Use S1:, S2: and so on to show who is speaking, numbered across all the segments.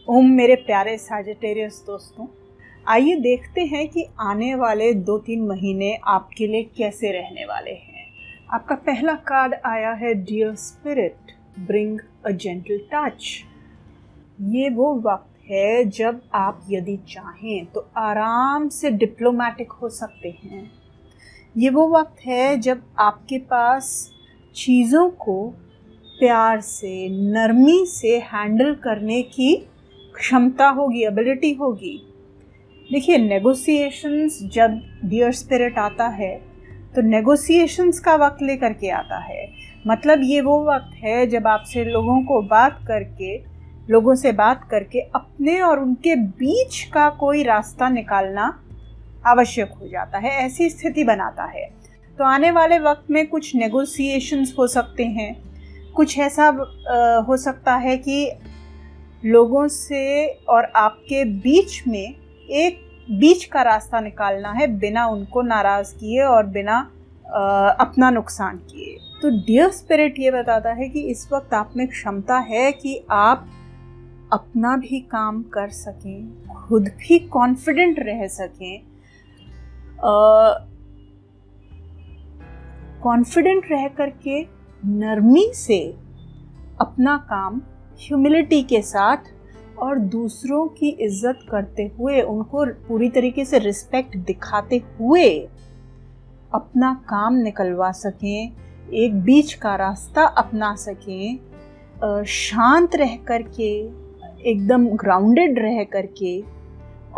S1: ओम मेरे प्यारे सैजिटेरियस दोस्तों, आइए देखते हैं कि आने वाले 2-3 महीने आपके लिए कैसे रहने वाले हैं। आपका पहला कार्ड आया है dear spirit, bring a gentle touch. ये वो वक्त है जब आप यदि चाहें तो आराम से डिप्लोमेटिक हो सकते हैं। ये वो वक्त है जब आपके पास चीज़ों को प्यार से, नरमी से हैंडल करने की क्षमता होगी, एबिलिटी होगी। देखिए, नेगोशिएशंस जब डियर स्पिरिट आता है तो नेगोशिएशंस का वक्त लेकर के आता है। मतलब ये वो वक्त है जब आपसे लोगों से बात करके अपने और उनके बीच का कोई रास्ता निकालना आवश्यक हो जाता है, ऐसी स्थिति बनाता है। तो आने वाले वक्त में कुछ नेगोशिएशंस हो सकते हैं। कुछ ऐसा हो सकता है कि लोगों से और आपके बीच में एक बीच का रास्ता निकालना है, बिना उनको नाराज़ किए और बिना अपना नुकसान किए। तो डियर स्पिरिट ये बताता है कि इस वक्त आप में क्षमता है कि आप अपना भी काम कर सकें, खुद भी कॉन्फिडेंट रह सकें, कॉन्फिडेंट रह करके नरमी से अपना काम ह्यूमिलिटी के साथ और दूसरों की इज्जत करते हुए, उनको पूरी तरीके से रिस्पेक्ट दिखाते हुए अपना काम निकलवा सकें, एक बीच का रास्ता अपना सकें, शांत रह करके, एकदम ग्राउंडेड रह करके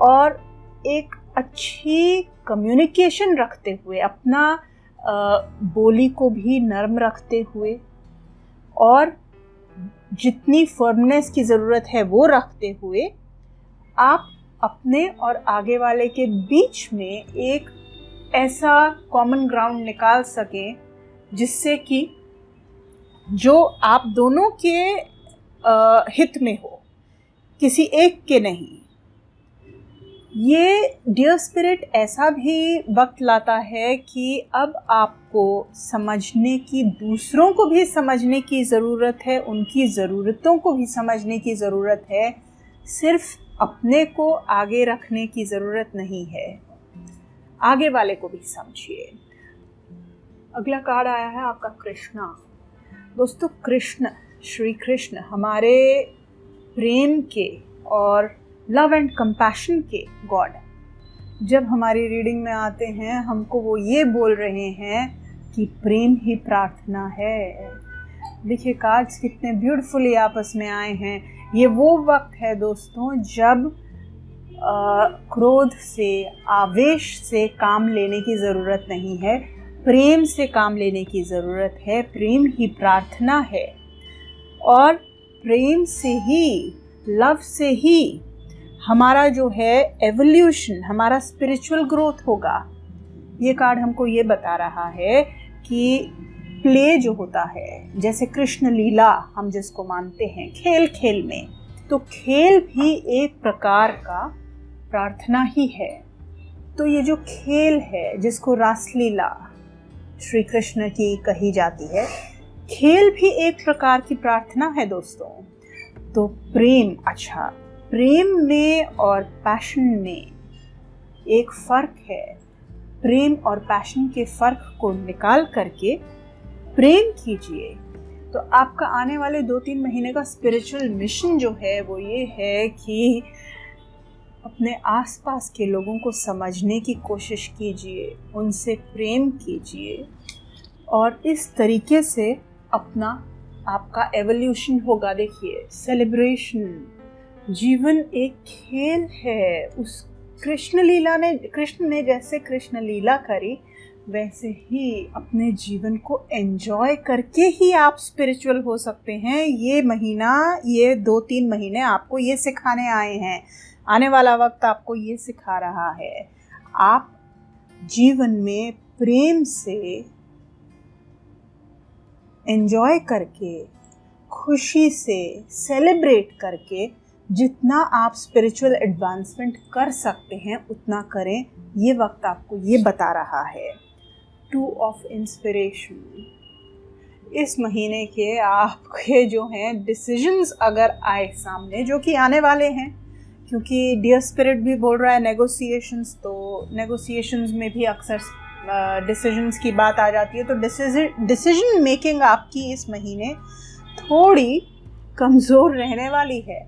S1: और एक अच्छी कम्युनिकेशन रखते हुए, अपना बोली को भी नर्म रखते हुए और जितनी फर्मनेस की ज़रूरत है वो रखते हुए आप अपने और आगे वाले के बीच में एक ऐसा कॉमन ग्राउंड निकाल सकें जिससे कि जो आप दोनों के हित में हो, किसी एक के नहीं। ये डियर स्पिरिट ऐसा भी वक्त लाता है कि अब आपको समझने की, दूसरों को भी समझने की ज़रूरत है, उनकी ज़रूरतों को भी समझने की ज़रूरत है। सिर्फ अपने को आगे रखने की ज़रूरत नहीं है, आगे वाले को भी समझिए। अगला कार्ड आया है आपका कृष्णा। दोस्तों, कृष्ण, श्री कृष्ण हमारे प्रेम के और लव एंड कंपैशन के गॉड जब हमारी रीडिंग में आते हैं, हमको वो ये बोल रहे हैं कि प्रेम ही प्रार्थना है। देखिए, कार्ड्स कितने ब्यूटीफुली आपस में आए हैं। ये वो वक्त है दोस्तों जब क्रोध से, आवेश से काम लेने की ज़रूरत नहीं है, प्रेम से काम लेने की ज़रूरत है। प्रेम ही प्रार्थना है और प्रेम से ही, लव से ही हमारा जो है एवोल्यूशन, हमारा स्पिरिचुअल ग्रोथ होगा। ये कार्ड हमको ये बता रहा है कि प्ले जो होता है, जैसे कृष्ण लीला हम जिसको मानते हैं खेल खेल में, तो खेल भी एक प्रकार का प्रार्थना ही है। तो ये जो खेल है जिसको रासलीला श्री कृष्ण की कही जाती है, खेल भी एक प्रकार की प्रार्थना है दोस्तों। तो प्रेम, अच्छा, प्रेम में और पैशन में एक फ़र्क है। प्रेम और पैशन के फ़र्क को निकाल करके प्रेम कीजिए। तो आपका आने वाले 2-3 महीने का स्पिरिचुअल मिशन जो है वो ये है कि अपने आसपास के लोगों को समझने की कोशिश कीजिए, उनसे प्रेम कीजिए और इस तरीके से आपका एवोल्यूशन होगा। देखिए, सेलिब्रेशन, जीवन एक खेल है। उस कृष्ण ने जैसे कृष्ण लीला करी, वैसे ही अपने जीवन को एंजॉय करके ही आप स्पिरिचुअल हो सकते हैं। ये 2-3 महीने आपको ये सिखाने आए हैं। आने वाला वक्त आपको ये सिखा रहा है। आप जीवन में प्रेम से एंजॉय करके, खुशी से सेलिब्रेट करके जितना आप स्पिरिचुअल एडवांसमेंट कर सकते हैं उतना करें। ये वक्त आपको ये बता रहा है। 2 ऑफ इंस्पिरेशन, इस महीने के आपके जो हैं डिसीजंस अगर आए सामने, जो कि आने वाले हैं, क्योंकि डियर स्पिरिट भी बोल रहा है नेगोशिएशंस, तो नेगोशिएशंस में भी अक्सर डिसीजंस की बात आ जाती है। तो डिसीजन मेकिंग आपकी इस महीने थोड़ी कमज़ोर रहने वाली है।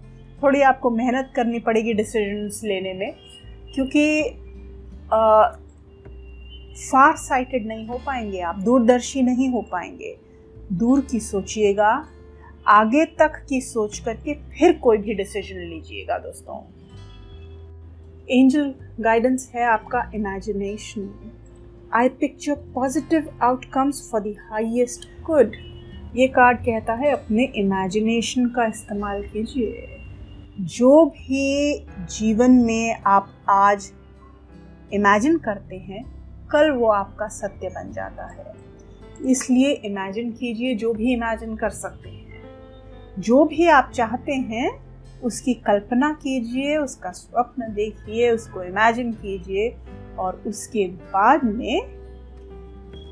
S1: थोड़ी आपको मेहनत करनी पड़ेगी डिसीजंस लेने में, क्योंकि फार साइटेड नहीं हो पाएंगे आप, दूरदर्शी नहीं हो पाएंगे। दूर की सोचिएगा, आगे तक की सोच करके फिर कोई भी डिसीजन लीजिएगा दोस्तों। एंजल गाइडेंस है आपका imagination. I picture positive outcomes for the highest good. ये कार्ड कहता है अपने इमेजिनेशन का इस्तेमाल कीजिए। जो भी जीवन में आप आज इमेजिन करते हैं, कल वो आपका सत्य बन जाता है। इसलिए इमेजिन कीजिए, जो भी इमेजिन कर सकते हैं। जो भी आप चाहते हैं उसकी कल्पना कीजिए, उसका स्वप्न देखिए, उसको इमेजिन कीजिए और उसके बाद में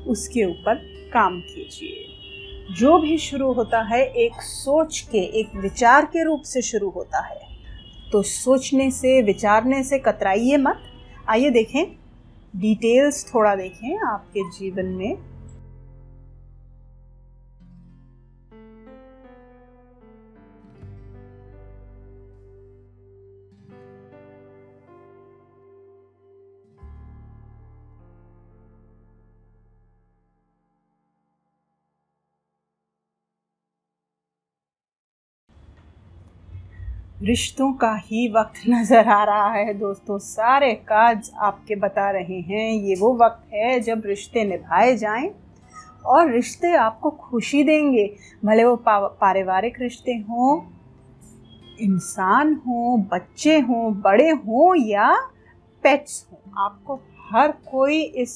S1: उसके ऊपर काम कीजिए। जो भी शुरू होता है एक सोच के, एक विचार के रूप से शुरू होता है, तो सोचने से, विचारने से कतराइए मत। आइए देखें, डिटेल्स थोड़ा देखें आपके जीवन में। रिश्तों का ही वक्त नज़र आ रहा है दोस्तों। सारे कार्ड्स आपके बता रहे हैं ये वो वक्त है जब रिश्ते निभाए जाएं और रिश्ते आपको खुशी देंगे। भले वो पारिवारिक रिश्ते हों, इंसान हों, बच्चे हों, बड़े हों या पेट्स हों, आपको हर कोई इस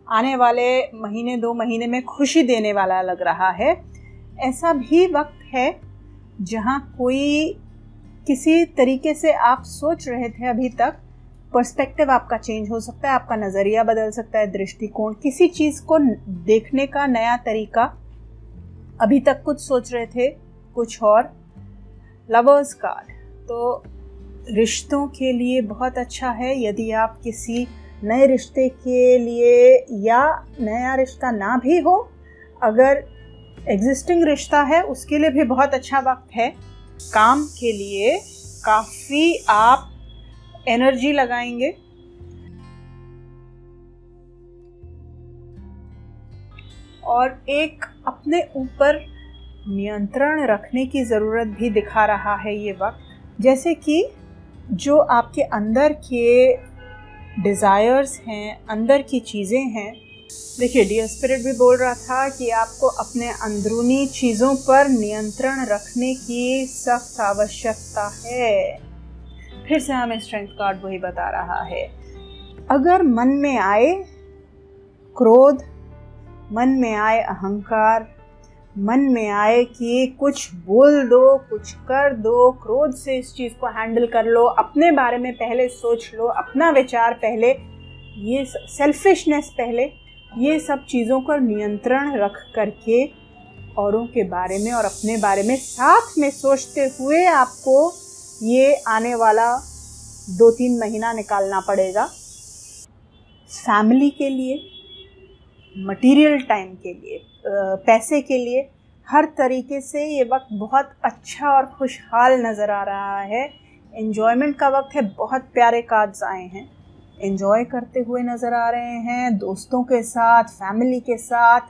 S1: आने वाले महीने 2 महीने में खुशी देने वाला लग रहा है। ऐसा भी वक्त है जहाँ कोई किसी तरीके से आप सोच रहे थे अभी तक, पर्सपेक्टिव आपका चेंज हो सकता है, आपका नज़रिया बदल सकता है, दृष्टिकोण, किसी चीज़ को देखने का नया तरीका। अभी तक कुछ सोच रहे थे कुछ और। लवर्स कार्ड तो रिश्तों के लिए बहुत अच्छा है। यदि आप किसी नए रिश्ते के लिए, या नया रिश्ता ना भी हो, अगर एग्जिस्टिंग रिश्ता है उसके लिए भी बहुत अच्छा वक्त है। काम के लिए काफ़ी आप एनर्जी लगाएंगे और एक अपने ऊपर नियंत्रण रखने की ज़रूरत भी दिखा रहा है ये वक्त। जैसे कि जो आपके अंदर के डिज़ायर्स हैं, अंदर की चीज़ें हैं। देखिए, डियर स्पिरिट भी बोल रहा था कि आपको अपने अंदरूनी चीज़ों पर नियंत्रण रखने की सख्त आवश्यकता है। फिर से हमें स्ट्रेंथ कार्ड वही बता रहा है। अगर मन में आए क्रोध, मन में आए अहंकार, मन में आए कि कुछ बोल दो, कुछ कर दो, क्रोध से इस चीज़ को हैंडल कर लो, अपने बारे में पहले सोच लो, अपना विचार पहले, ये सेल्फिशनेस पहले, ये सब चीज़ों पर नियंत्रण रख करके औरों के बारे में और अपने बारे में साथ में सोचते हुए आपको ये आने वाला 2-3 महीना निकालना पड़ेगा। फैमिली के लिए, मटेरियल टाइम के लिए, पैसे के लिए, हर तरीके से ये वक्त बहुत अच्छा और खुशहाल नज़र आ रहा है। एन्जॉयमेंट का वक्त है। बहुत प्यारे कार्ड्स आए हैं, एंजॉय करते हुए नज़र आ रहे हैं, दोस्तों के साथ, फैमिली के साथ।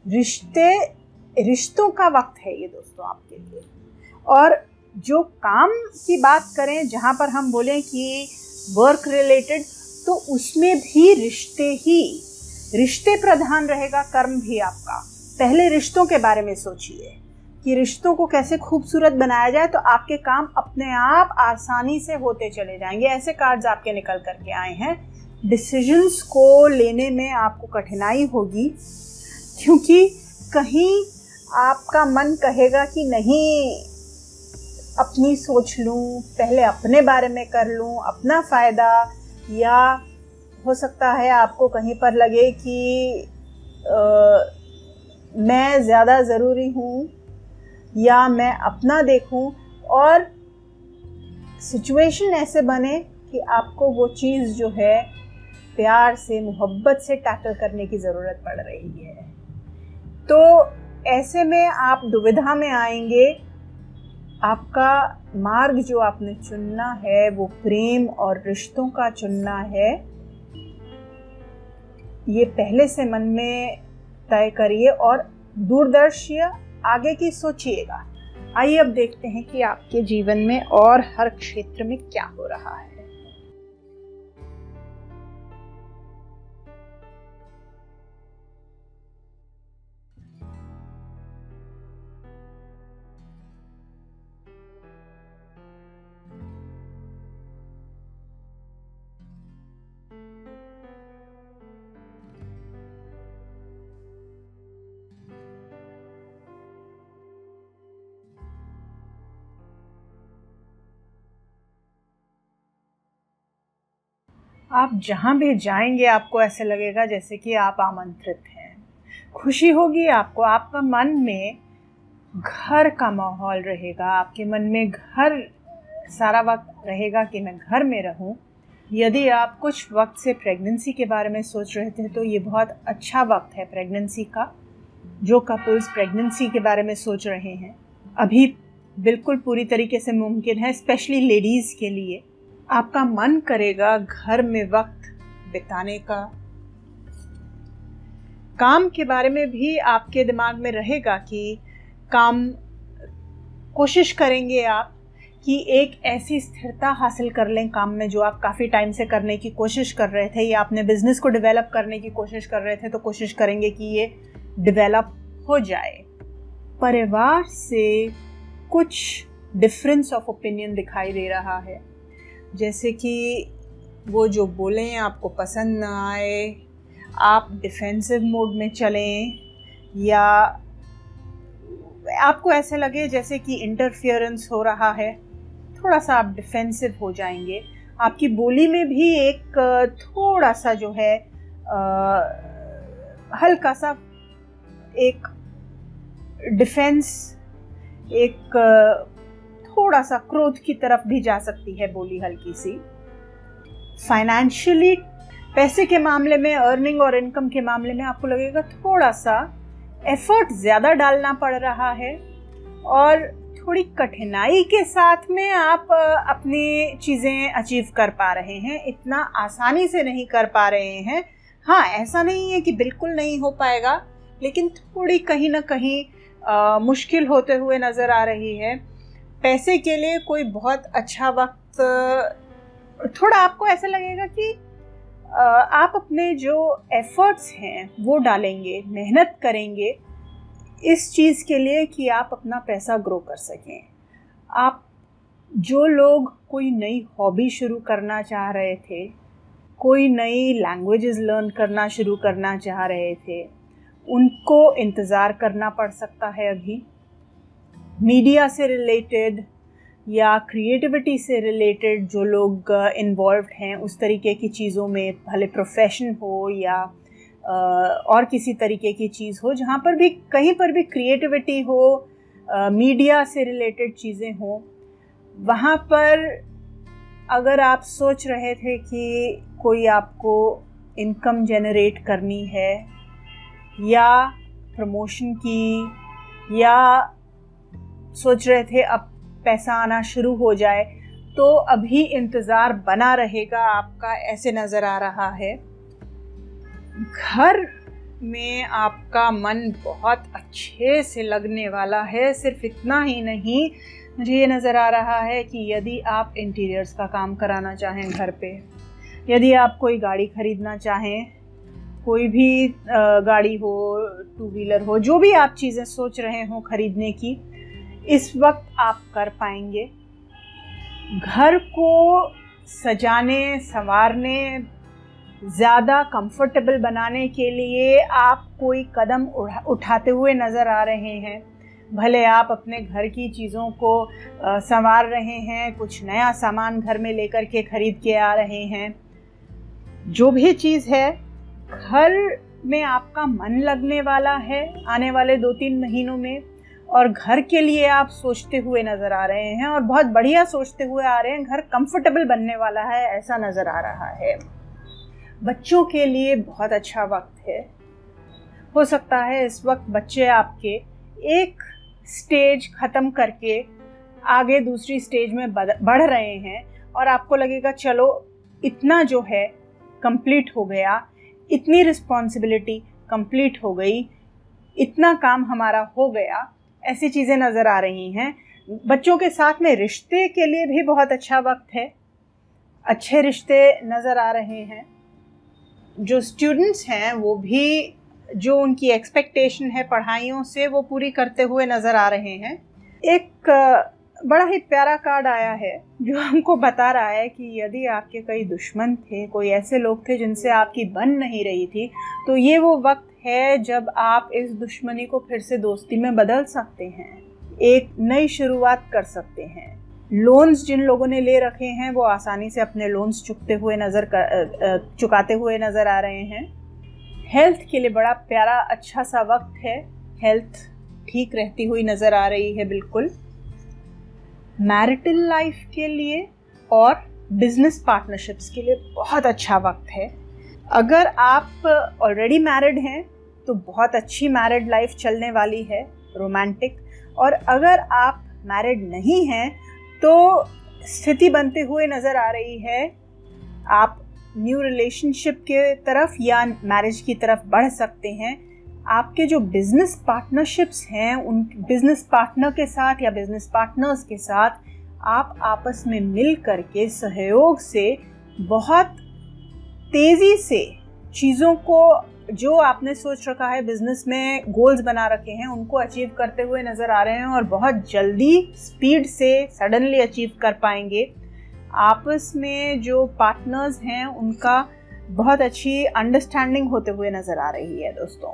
S1: रिश्तों का वक्त है ये दोस्तों आपके लिए। और जो काम की बात करें, जहाँ पर हम बोलें कि वर्क रिलेटेड, तो उसमें भी रिश्ते प्रधान रहेगा। कर्म भी आपका, पहले रिश्तों के बारे में सोचिए कि रिश्तों को कैसे खूबसूरत बनाया जाए, तो आपके काम अपने आप आसानी से होते चले जाएंगे। ऐसे कार्ड्स आपके निकल करके आए हैं। डिसीजंस को लेने में आपको कठिनाई होगी, क्योंकि कहीं आपका मन कहेगा कि नहीं, अपनी सोच लूँ, पहले अपने बारे में कर लूँ, अपना फ़ायदा। या हो सकता है आपको कहीं पर लगे कि मैं ज़्यादा ज़रूरी हूँ या मैं अपना देखूँ, और सिचुएशन ऐसे बने कि आपको वो चीज़ जो है प्यार से, मोहब्बत से टैकल करने की ज़रूरत पड़ रही है। तो ऐसे में आप दुविधा में आएंगे। आपका मार्ग जो आपने चुनना है वो प्रेम और रिश्तों का चुनना है। ये पहले से मन में तय करिए और दूरदर्शी आगे की सोचिएगा। आइए अब देखते हैं कि आपके जीवन में और हर क्षेत्र में क्या हो रहा है। आप जहाँ भी जाएंगे आपको ऐसे लगेगा जैसे कि आप आमंत्रित हैं। खुशी होगी आपको, आपका मन में घर का माहौल रहेगा, आपके मन में घर सारा वक्त रहेगा कि मैं घर में रहूं। यदि आप कुछ वक्त से प्रेगनेंसी के बारे में सोच रहे थे तो ये बहुत अच्छा वक्त है प्रेगनेंसी का। जो कपल्स प्रेगनेंसी के बारे में सोच रहे हैं, अभी बिल्कुल पूरी तरीके से मुमकिन है, स्पेशली लेडीज़ के लिए। आपका मन करेगा घर में वक्त बिताने का। काम के बारे में भी आपके दिमाग में रहेगा कि काम कोशिश करेंगे आप कि एक ऐसी स्थिरता हासिल कर लें काम में जो आप काफ़ी टाइम से करने की कोशिश कर रहे थे, या अपने बिजनेस को डेवलप करने की कोशिश कर रहे थे तो कोशिश करेंगे कि ये डेवलप हो जाए। परिवार से कुछ डिफरेंस ऑफ ओपिनियन दिखाई दे रहा है, जैसे कि वो जो बोलें आपको पसंद ना आए, आप डिफेंसिव मोड में चलें, या आपको ऐसे लगे जैसे कि इंटरफियरेंस हो रहा है, थोड़ा सा आप डिफेंसिव हो जाएंगे। आपकी बोली में भी एक थोड़ा सा जो है हल्का सा एक डिफेंस, एक थोड़ा सा क्रोध की तरफ भी जा सकती है बोली हल्की सी। फाइनेंशियली, पैसे के मामले में, अर्निंग और इनकम के मामले में आपको लगेगा थोड़ा सा एफर्ट ज़्यादा डालना पड़ रहा है और थोड़ी कठिनाई के साथ में आप अपनी चीज़ें अचीव कर पा रहे हैं, इतना आसानी से नहीं कर पा रहे हैं। हाँ, ऐसा नहीं है कि बिल्कुल नहीं हो पाएगा, लेकिन थोड़ी कहीं ना कहीं मुश्किल होते हुए नज़र आ रही है। पैसे के लिए कोई बहुत अच्छा वक्त, थोड़ा आपको ऐसा लगेगा कि आप अपने जो एफर्ट्स हैं वो डालेंगे, मेहनत करेंगे इस चीज़ के लिए कि आप अपना पैसा ग्रो कर सकें। आप जो लोग कोई नई हॉबी शुरू करना चाह रहे थे, कोई नई लैंग्वेजेस लर्न करना शुरू करना चाह रहे थे, उनको इंतज़ार करना पड़ सकता है। अभी मीडिया से रिलेटेड या क्रिएटिविटी से रिलेटेड जो लोग इन्वॉल्व्ड हैं उस तरीके की चीज़ों में, भले प्रोफेशन हो या और किसी तरीके की चीज़ हो, जहाँ पर भी कहीं पर भी क्रिएटिविटी हो, मीडिया से रिलेटेड चीज़ें हो, वहाँ पर अगर आप सोच रहे थे कि कोई आपको इनकम जनरेट करनी है या प्रमोशन की, या सोच रहे थे अब पैसा आना शुरू हो जाए, तो अभी इंतज़ार बना रहेगा आपका, ऐसे नज़र आ रहा है। घर में आपका मन बहुत अच्छे से लगने वाला है। सिर्फ इतना ही नहीं, मुझे ये नज़र आ रहा है कि यदि आप इंटीरियर्स का काम कराना चाहें घर पे, यदि आप कोई गाड़ी ख़रीदना चाहें, कोई भी गाड़ी हो, टू व्हीलर हो, जो भी आप चीज़ें सोच रहे हो ख़रीदने की, इस वक्त आप कर पाएंगे। घर को सजाने, संवारने, ज़्यादा कंफर्टेबल बनाने के लिए आप कोई कदम उठाते हुए नज़र आ रहे हैं। भले आप अपने घर की चीज़ों को संवार रहे हैं, कुछ नया सामान घर में लेकर के ख़रीद के आ रहे हैं, जो भी चीज़ है, घर में आपका मन लगने वाला है आने वाले 2-3 महीनों में, और घर के लिए आप सोचते हुए नज़र आ रहे हैं और बहुत बढ़िया सोचते हुए आ रहे हैं। घर कंफर्टेबल बनने वाला है ऐसा नज़र आ रहा है। बच्चों के लिए बहुत अच्छा वक्त है। हो सकता है इस वक्त बच्चे आपके एक स्टेज ख़त्म करके आगे दूसरी स्टेज में बढ़ रहे हैं और आपको लगेगा चलो इतना जो है कंप्लीट हो गया, इतनी रिस्पॉन्सिबिलिटी कंप्लीट हो गई, इतना काम हमारा हो गया, ऐसी चीज़ें नज़र आ रही हैं। बच्चों के साथ में रिश्ते के लिए भी बहुत अच्छा वक्त है, अच्छे रिश्ते नज़र आ रहे हैं। जो स्टूडेंट्स हैं वो भी जो उनकी एक्सपेक्टेशन है पढ़ाइयों से वो पूरी करते हुए नज़र आ रहे हैं। एक बड़ा ही प्यारा कार्ड आया है जो हमको बता रहा है कि यदि आपके कई दुश्मन थे, कोई ऐसे लोग थे जिनसे आपकी बन नहीं रही थी, तो ये वो वक्त है जब आप इस दुश्मनी को फिर से दोस्ती में बदल सकते हैं, एक नई शुरुआत कर सकते हैं। लोन्स जिन लोगों ने ले रखे हैं वो आसानी से अपने लोन्स चुकाते हुए नज़र आ रहे हैं। हेल्थ के लिए बड़ा प्यारा अच्छा सा वक्त है, हेल्थ ठीक रहती हुई नज़र आ रही है बिल्कुल। मैरिटल लाइफ के लिए और बिजनेस पार्टनरशिप्स के लिए बहुत अच्छा वक्त है। अगर आप ऑलरेडी मैरिड हैं तो बहुत अच्छी मैरिड लाइफ चलने वाली है, रोमांटिक। और अगर आप मैरिड नहीं हैं तो स्थिति बनते हुए नज़र आ रही है, आप न्यू रिलेशनशिप के तरफ या मैरिज की तरफ बढ़ सकते हैं। आपके जो बिजनेस पार्टनरशिप्स हैं उन बिजनेस पार्टनर के साथ या बिजनेस पार्टनर्स के साथ आप आपस में मिल करके सहयोग से बहुत तेज़ी से चीज़ों को जो आपने सोच रखा है, बिजनेस में गोल्स बना रखे हैं, उनको अचीव करते हुए नज़र आ रहे हैं और बहुत जल्दी स्पीड से सडनली अचीव कर पाएंगे। आपस में जो पार्टनर्स हैं उनका बहुत अच्छी अंडरस्टैंडिंग होते हुए नज़र आ रही है दोस्तों।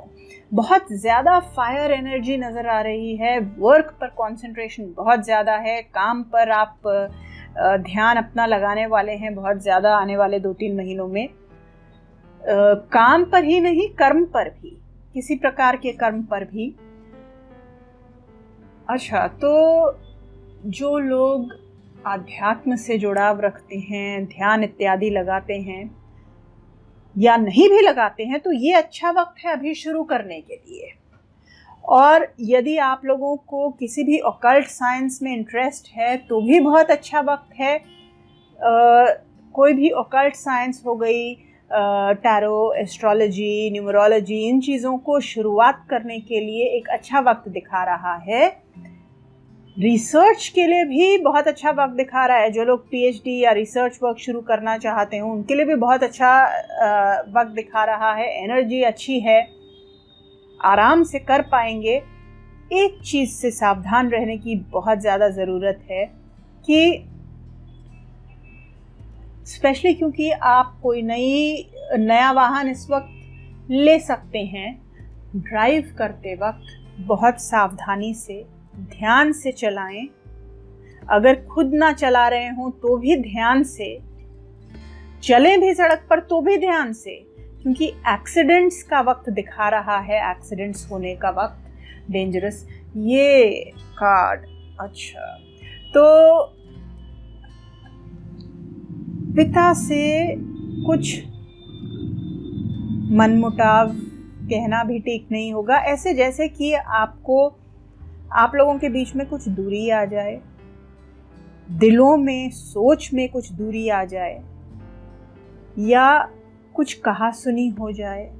S1: बहुत ज़्यादा फायर एनर्जी नज़र आ रही है, वर्क पर कंसंट्रेशन बहुत ज़्यादा है, काम पर आप ध्यान अपना लगाने वाले हैं बहुत ज़्यादा आने वाले 2-3 महीनों में। काम पर ही नहीं, कर्म पर भी, किसी प्रकार के कर्म पर भी। अच्छा, तो जो लोग आध्यात्म से जुड़ाव रखते हैं, ध्यान इत्यादि लगाते हैं या नहीं भी लगाते हैं, तो ये अच्छा वक्त है अभी शुरू करने के लिए। और यदि आप लोगों को किसी भी ऑकल्ट साइंस में इंटरेस्ट है तो भी बहुत अच्छा वक्त है। कोई भी ऑकल्ट साइंस हो गई, टैरो, एस्ट्रोलॉजी, न्यूमरोलॉजी, इन चीज़ों को शुरुआत करने के लिए एक अच्छा वक्त दिखा रहा है। रिसर्च के लिए भी बहुत अच्छा वक्त दिखा रहा है। जो लोग पीएचडी या रिसर्च वर्क शुरू करना चाहते हैं उनके लिए भी बहुत अच्छा वक्त दिखा रहा है। एनर्जी अच्छी है, आराम से कर पाएंगे। एक चीज़ से सावधान रहने की बहुत ज़्यादा ज़रूरत है कि स्पेशली क्योंकि आप कोई नया वाहन इस वक्त ले सकते हैं, ड्राइव करते वक्त बहुत सावधानी से ध्यान से चलाएं। अगर खुद ना चला रहे हों तो भी ध्यान से चलें, भी सड़क पर तो भी ध्यान से, क्योंकि एक्सीडेंट्स का वक्त दिखा रहा है, एक्सीडेंट्स होने का वक्त, डेंजरस ये कार्ड। अच्छा, तो पिता से कुछ मनमुटाव कहना भी ठीक नहीं होगा, ऐसे जैसे कि आप लोगों के बीच में कुछ दूरी आ जाए, दिलों में सोच में कुछ दूरी आ जाए या कुछ कहा सुनी हो जाए,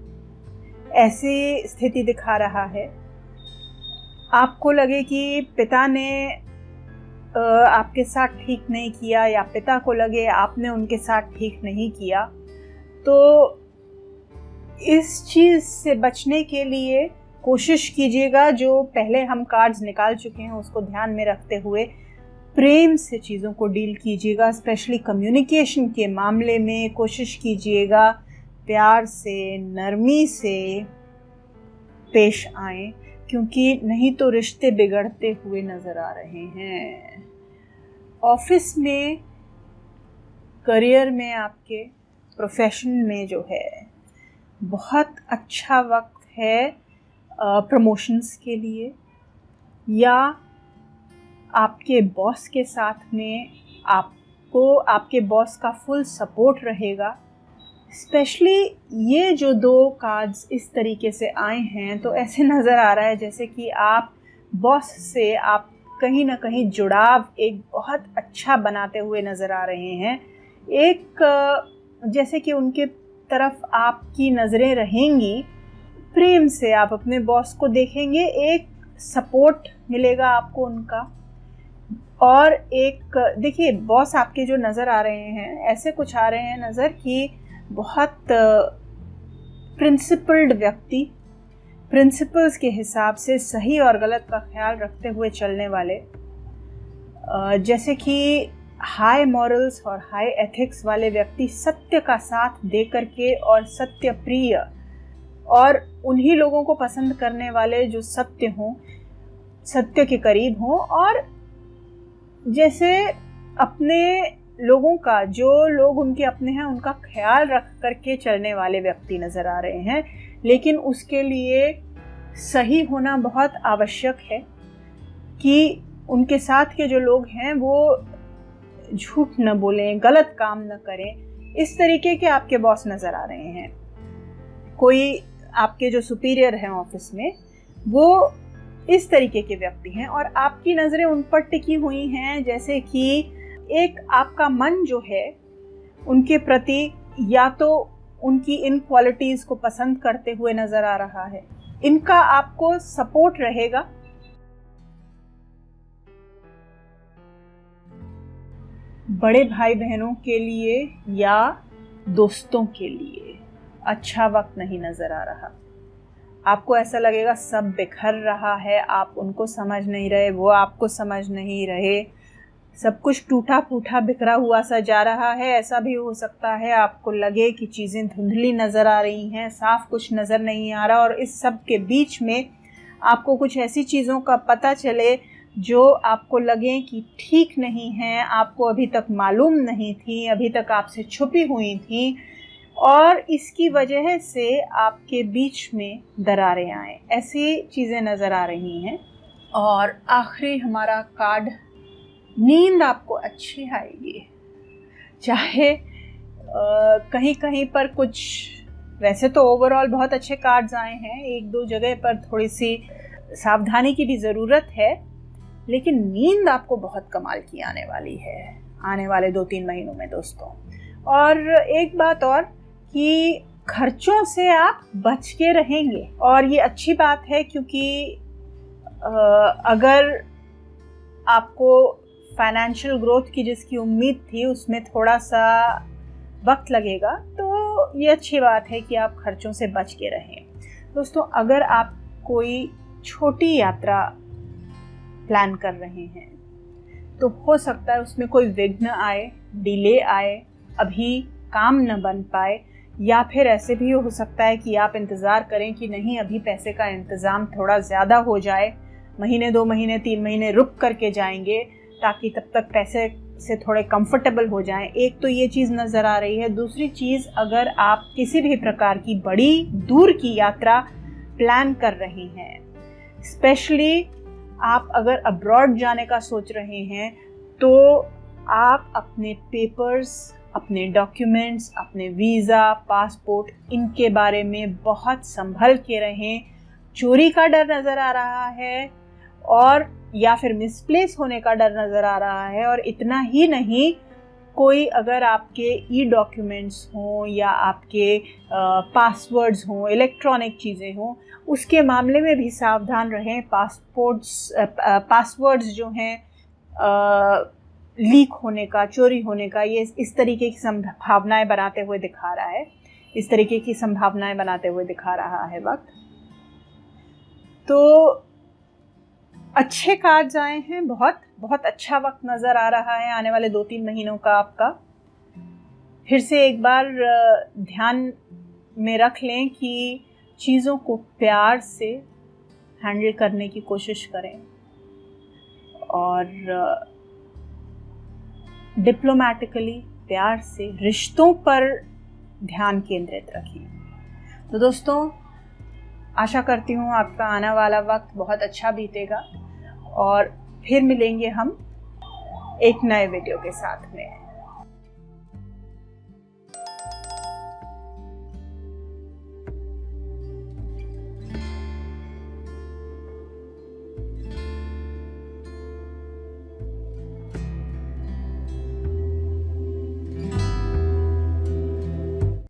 S1: ऐसी स्थिति दिखा रहा है। आपको लगे कि पिता ने आपके साथ ठीक नहीं किया या पिता को लगे आपने उनके साथ ठीक नहीं किया, तो इस चीज़ से बचने के लिए कोशिश कीजिएगा, जो पहले हम कार्ड्स निकाल चुके हैं उसको ध्यान में रखते हुए प्रेम से चीज़ों को डील कीजिएगा। स्पेशली कम्युनिकेशन के मामले में कोशिश कीजिएगा प्यार से, नरमी से पेश आएं, क्योंकि नहीं तो रिश्ते बिगड़ते हुए नज़र आ रहे हैं। ऑफिस में, करियर में, आपके प्रोफेशन में जो है बहुत अच्छा वक्त है प्रमोशंस के लिए, या आपके बॉस के साथ में आपको आपके बॉस का फुल सपोर्ट रहेगा। स्पेशली ये जो 2 कार्ड्स इस तरीके से आए हैं, तो ऐसे नज़र आ रहा है जैसे कि आप बॉस से आप कहीं ना कहीं जुड़ाव एक बहुत अच्छा बनाते हुए नज़र आ रहे हैं। जैसे कि उनके तरफ आपकी नज़रें रहेंगी, प्रेम से आप अपने बॉस को देखेंगे, एक सपोर्ट मिलेगा आपको उनका। और एक देखिए, बॉस आपके जो नज़र आ रहे हैं, ऐसे कुछ आ रहे हैं नज़र कि बहुत प्रिंसिपल्ड व्यक्ति, प्रिंसिपल्स के हिसाब से सही और गलत का ख्याल रखते हुए चलने वाले, जैसे कि हाई मॉरल्स और हाई एथिक्स वाले व्यक्ति, सत्य का साथ दे करके और सत्य प्रिय, और उन्हीं लोगों को पसंद करने वाले जो सत्य हों, सत्य के करीब हों, और जैसे अपने लोगों का, जो लोग उनके अपने हैं, उनका ख्याल रख करके चलने वाले व्यक्ति नज़र आ रहे हैं। लेकिन उसके लिए सही होना बहुत आवश्यक है कि उनके साथ के जो लोग हैं वो झूठ न बोलें, गलत काम न करें। इस तरीके के आपके बॉस नज़र आ रहे हैं। कोई आपके जो सुपीरियर हैं ऑफिस में, वो इस तरीके के व्यक्ति हैं, और आपकी नज़रें उन पर टिकी हुई हैं जैसे कि एक आपका मन जो है उनके प्रति या तो उनकी इन क्वालिटीज़ को पसंद करते हुए नज़र आ रहा है, इनका आपको सपोर्ट रहेगा। बड़े भाई बहनों के लिए या दोस्तों के लिए अच्छा वक्त नहीं नज़र आ रहा। आपको ऐसा लगेगा सब बिखर रहा है, आप उनको समझ नहीं रहे, वो आपको समझ नहीं रहे, सब कुछ टूटा फूटा बिखरा हुआ सा जा रहा है। ऐसा भी हो सकता है आपको लगे कि चीज़ें धुंधली नज़र आ रही हैं, साफ कुछ नज़र नहीं आ रहा, और इस सब के बीच में आपको कुछ ऐसी चीज़ों का पता चले जो आपको लगे कि ठीक नहीं हैं, आपको अभी तक मालूम नहीं थी, अभी तक आपसे छुपी हुई थी, और इसकी वजह से आपके बीच में दरारें आए। ऐसी चीज़ें नज़र आ रही हैं। और आखिरी हमारा कार्ड, नींद आपको अच्छी आएगी। चाहे कहीं कहीं पर कुछ, वैसे तो ओवरऑल बहुत अच्छे कार्ड्स आए हैं, 1-2 जगह पर थोड़ी सी सावधानी की भी ज़रूरत है, लेकिन नींद आपको बहुत कमाल की आने वाली है आने वाले 2-3 महीनों में दोस्तों। और एक बात और कि खर्चों से आप बच के रहेंगे, और ये अच्छी बात है क्योंकि अगर आपको फाइनेंशियल ग्रोथ की जिसकी उम्मीद थी उसमें थोड़ा सा वक्त लगेगा, तो ये अच्छी बात है कि आप खर्चों से बच के रहें। दोस्तों, अगर आप कोई छोटी यात्रा प्लान कर रहे हैं तो हो सकता है उसमें कोई विघ्न आए, डिले आए, अभी काम न बन पाए, या फिर ऐसे भी हो सकता है कि आप इंतज़ार करें कि नहीं, अभी पैसे का इंतज़ाम थोड़ा ज़्यादा हो जाए, महीने 2 महीने 3 महीने रुक करके जाएंगे ताकि तब तक पैसे से थोड़े कंफर्टेबल हो जाएं। एक तो ये चीज़ नज़र आ रही है। दूसरी चीज़, अगर आप किसी भी प्रकार की बड़ी दूर की यात्रा प्लान कर रहे हैं, स्पेशली आप अगर अब्रॉड जाने का सोच रहे हैं, तो आप अपने पेपर्स, अपने डॉक्यूमेंट्स, अपने वीज़ा, पासपोर्ट, इनके बारे में बहुत संभल के रहें। चोरी का डर नज़र आ रहा है, और या फिर मिसप्लेस होने का डर नज़र आ रहा है। और इतना ही नहीं, कोई अगर आपके ई डॉक्यूमेंट्स हों या आपके पासवर्ड्स हों, इलेक्ट्रॉनिक चीज़ें हों, उसके मामले में भी सावधान रहें। पासवर्ड्स जो हैं लीक होने का, चोरी होने का, ये इस तरीके की संभावनाएं बनाते हुए दिखा रहा है, इस तरीके की संभावनाएं बनाते हुए दिखा रहा है वक्त। तो अच्छे कार्ड्स आए हैं, बहुत बहुत अच्छा वक्त नज़र आ रहा है आने वाले 2-3 महीनों का आपका। फिर से एक बार ध्यान में रख लें कि चीज़ों को प्यार से हैंडल करने की कोशिश करें, और डिप्लोमेटिकली, प्यार से रिश्तों पर ध्यान केंद्रित रखें। तो दोस्तों, आशा करती हूँ आपका आने वाला वक्त बहुत अच्छा बीतेगा और फिर मिलेंगे हम एक नए वीडियो के साथ में।